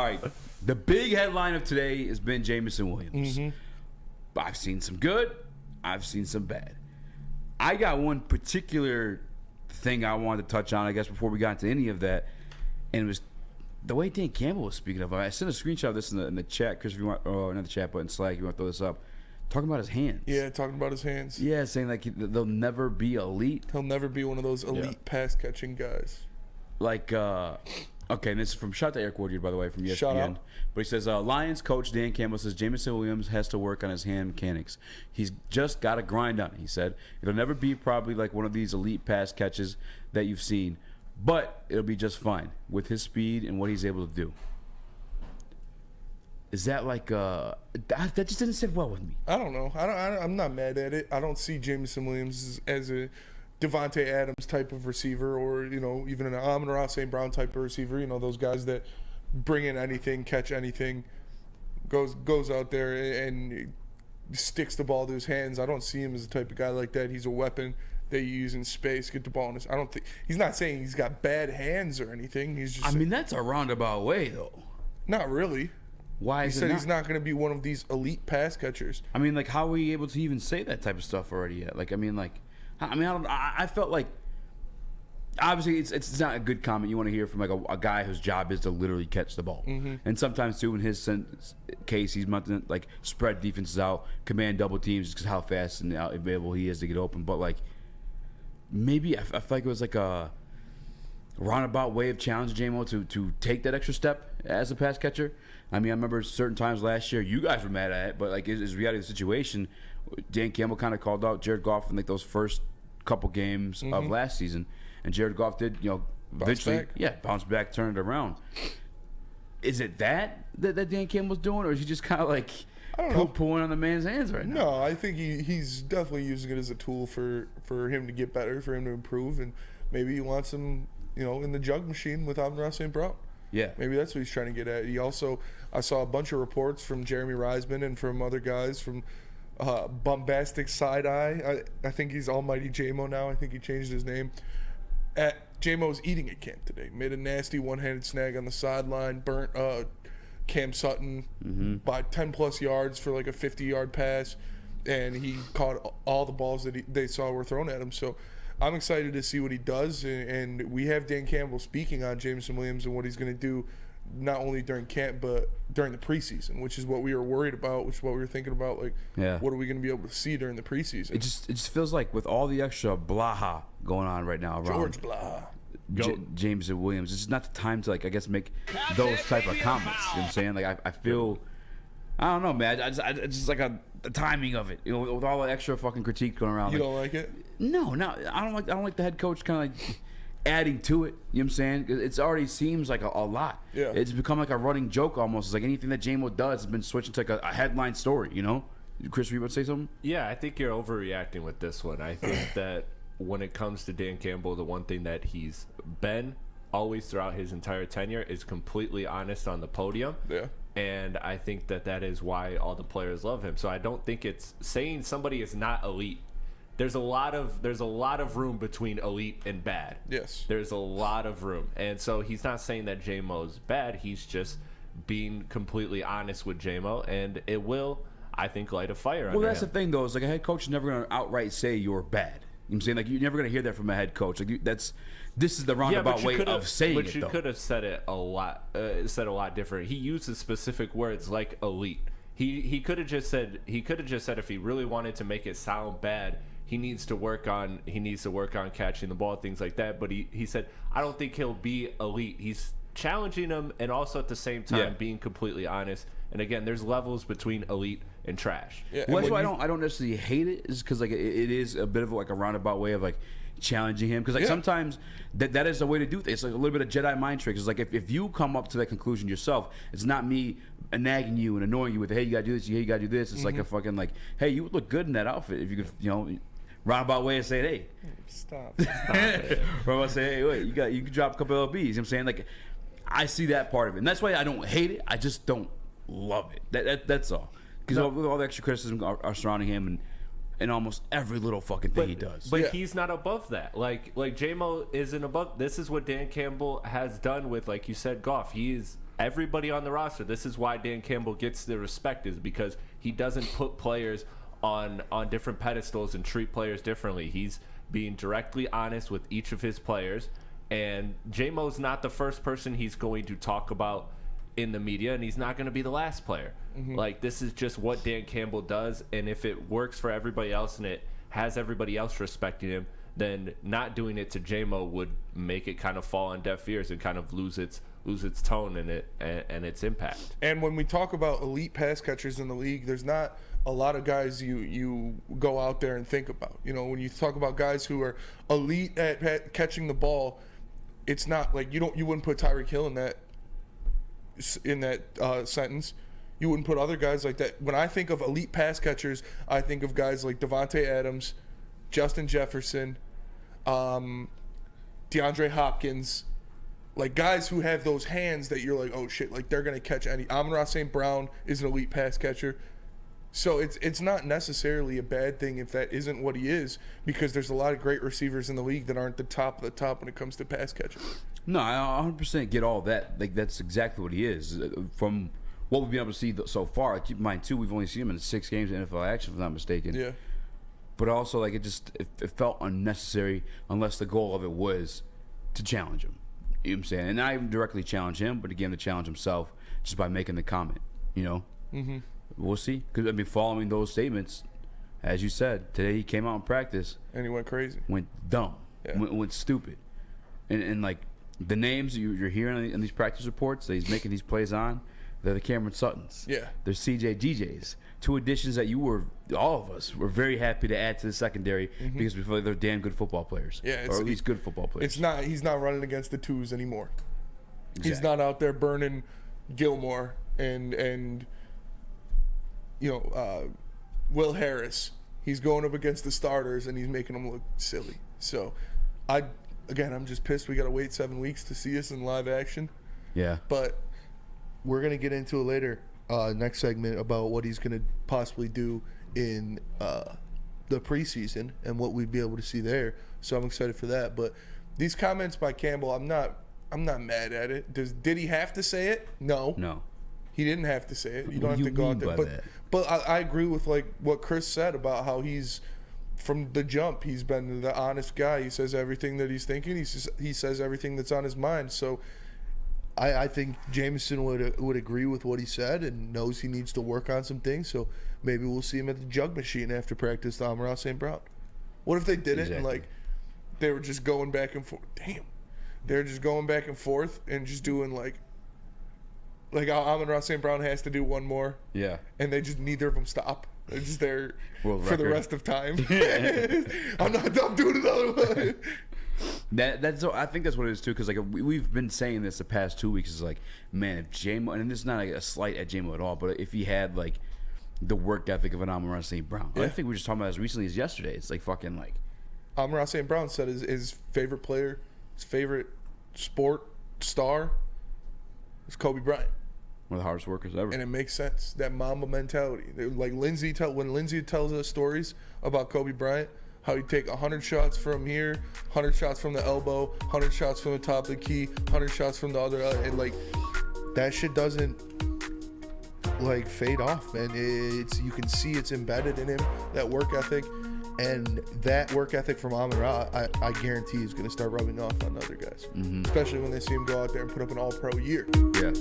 right. The big headline of today has been Jameson Williams. I've seen some good. I've seen some bad. I got one particular thing I wanted to touch on, I guess, before we got into any of that, and it was the way Dan Campbell was speaking of it. I sent a screenshot of this in the chat, Chris, if you want, not the chat, but in Slack, if you want to throw this up. Talking about his hands. Yeah, talking about his hands. Yeah, saying like they'll never be elite. He'll never be one of those elite pass-catching guys. Like, okay, and this is from, shout out to Eric Woodward, by the way, from ESPN. Shout out. But he says, Lions coach Dan Campbell says Jameson Williams has to work on his hand mechanics. He's just got to grind on it, he said. It'll never be probably like one of these elite pass catches that you've seen, but it'll be just fine with his speed and what he's able to do. Is that like that just didn't sit well with me? I don't know. I'm not mad at it. I don't see Jameson Williams as a Devontae Adams type of receiver, or even an Amon-Ra St. Brown type of receiver. Those guys that bring in anything, catch anything, goes out there and sticks the ball to his hands. I don't see him as a type of guy like that. He's a weapon that you use in space, get the ball in his. I don't think he's not saying he's got bad hands or anything. He's just. I mean, that's a roundabout way, though. Not really. Why he is said it he's not going to be one of these elite pass catchers. I mean, like, how are we able to even say that type of stuff already yet? Like, I felt like, obviously, it's not a good comment you want to hear from like a guy whose job is to literally catch the ball. And sometimes too, in his case, he's meant to like spread defenses out, command double teams, just because how fast and available he is to get open. But like, maybe I feel like it was like a roundabout way of challenging J-Mo to take that extra step as a pass catcher. I mean, I remember certain times last year you guys were mad at it, but like is reality of the situation. Dan Campbell kind of called out Jared Goff in like those first couple games of last season, and Jared Goff did eventually bounce back, turn it around. Is it that Dan Campbell's doing, or is he just kind of like pulling on the man's hands right now? No, I think he's definitely using it as a tool for him to get better, for him to improve, and maybe he wants him in the jug machine with Amon-Ra St. Brown. Yeah. Maybe that's what he's trying to get at. He also, I saw a bunch of reports from Jeremy Reisman and from other guys from Bombastic Side Eye. I think he's Almighty J-Mo now. I think he changed his name. J-Mo's eating at camp today. Made a nasty one-handed snag on the sideline. Burnt Cam Sutton by 10-plus yards for like a 50-yard pass. And he caught all the balls that they saw were thrown at him. So I'm excited to see what he does, and we have Dan Campbell speaking on Jameson Williams and what he's going to do, not only during camp but during the preseason, which is what we were worried about, which is what we were thinking about. Like, what are we going to be able to see during the preseason? It just feels like with all the extra blaha going on right now around George Blaha, Jameson Williams, it's not the time to like I guess make those type of comments. You know what I'm saying? Like I feel. I don't know, man. It's just like the timing of it, with all the extra fucking critique going around. You don't like it? No. I don't like the head coach kind of like adding to it. You know what I'm saying? It already seems like a lot. Yeah. It's become like a running joke almost. It's like anything that J-Mo does has been switching to like a headline story. Chris, were you about to say something? Yeah, I think you're overreacting with this one. I think that when it comes to Dan Campbell, the one thing that he's been always throughout his entire tenure is completely honest on the podium. Yeah. And I think that is why all the players love him. So I don't think it's saying somebody is not elite. There's a lot of room between elite and bad. Yes. There's a lot of room. And so he's not saying that J-Mo's bad. He's just being completely honest with J-Mo, and it will, I think, light a fire under him. Well, that's the thing, though. Is like a head coach is never going to outright say you're bad. You know what I'm saying? Like, you're never going to hear that from a head coach. Like, this is the roundabout way of saying it, though. But you could have said it a lot different. He uses specific words like elite. He could have just said if he really wanted to make it sound bad, he needs to work on catching the ball, things like that. But he said, I don't think he'll be elite. He's challenging him and also at the same time being completely honest. And again, there's levels between elite and trash. Yeah, well, that's why I don't necessarily hate it, is because like it is a bit of like a roundabout way of like challenging him, because like sometimes that is the way to do things. It's like a little bit of Jedi mind tricks. It's like if you come up to that conclusion yourself, it's not me nagging you and annoying you with, hey, you gotta do this, you gotta do this. It's like a fucking like, hey, you would look good in that outfit if you could, roundabout way of saying, hey, stop or I'll say, hey, wait, you can drop a couple LBs. You know what I'm saying? Like, I see that part of it, and that's why I don't hate it. I just don't love it. That's all. Because all the extra criticism are surrounding him and almost every little fucking thing he does. But he's not above that. Like J-Mo isn't above. This is what Dan Campbell has done with, like you said, Goff. He is everybody on the roster. This is why Dan Campbell gets the respect, is because he doesn't put players on different pedestals and treat players differently. He's being directly honest with each of his players, and J-Mo's not the first person he's going to talk about in the media, and he's not going to be the last player. Like, this is just what Dan Campbell does, and if it works for everybody else and it has everybody else respecting him, then not doing it to J-Mo would make it kind of fall on deaf ears and kind of lose its tone and its impact. And when we talk about elite pass catchers in the league, there's not a lot of guys you go out there and think about. You know, when you talk about guys who are elite at catching the ball, it's not like you wouldn't put Tyreek Hill in that sentence. You wouldn't put other guys like that. When I think of elite pass catchers, I think of guys like Devontae Adams, Justin Jefferson, DeAndre Hopkins, like guys who have those hands that you're like, oh shit, like they're gonna catch any. Amon-Ra St. Brown is an elite pass catcher. So it's not necessarily a bad thing if that isn't what he is, because there's a lot of great receivers in the league that aren't the top of the top when it comes to pass catching. No, I 100% get all that. Like, that's exactly what he is. From what we've been able to see so far, keep in mind too, we've only seen him in 6 games in NFL action, if I'm not mistaken. Yeah. But also, like, it felt unnecessary unless the goal of it was to challenge him. You know what I'm saying? And not even directly challenge him, but again, to challenge himself just by making the comment, you know? Mm-hmm. We'll see. Because, I mean, following those statements, as you said, today he came out in practice. And he went crazy. Went dumb. Yeah. Went stupid. And like, the names you're hearing in these practice reports that he's making these plays on, they're the Cameron Suttons. Yeah. They're CJ GJs. 2 additions that all of us were very happy to add to the secondary because we feel like they're damn good football players. Yeah, or at least good football players. He's not running against the twos anymore. Exactly. He's not out there burning Gilmore and Will Harris. He's going up against the starters and he's making them look silly. So, I'm just pissed we got to wait 7 weeks to see us in live action. Yeah. But we're going to get into it later, next segment, about what he's going to possibly do in the preseason and what we'd be able to see there. So I'm excited for that. But these comments by Campbell, I'm not mad at it. Did he have to say it? No. He didn't have to say it. You don't have to go out there. But I agree with like what Chris said about how he's, from the jump, he's been the honest guy. He says everything that he's thinking. He says everything that's on his mind. So I think Jameson would agree with what he said and knows he needs to work on some things. So maybe we'll see him at the jug machine after practice, the Amon-Ra St. Brown. What if they didn't and like they were just going back and forth? Damn. They're just going back and forth and just doing like Amon-Ra St. Brown has to do one more. Yeah. And they just, neither of them stop. They're just there for the rest of time. I'm doing another one. I think that's what it is too, because like we've been saying this the past 2 weeks. Is like, man, if J-Mo, and this is not like a slight at J-Mo at all, but if he had like the work ethic of an Amon-Ra St. Brown, I think we were just talking about as recently as yesterday. It's like fucking like Amon-Ra St. Brown said his favorite player, his favorite sport star is Kobe Bryant. One of the hardest workers ever. And it makes sense. That Mamba mentality. Like when Lindsay tells us stories about Kobe Bryant, how he'd take 100 shots from here, 100 shots from the elbow, 100 shots from the top of the key, 100 shots from the other, and like that shit doesn't like fade off, man. You can see it's embedded in him, that work ethic, and that work ethic from Amon-Ra, I guarantee is going to start rubbing off on other guys, especially when they see him go out there and put up an all-pro year. Yeah.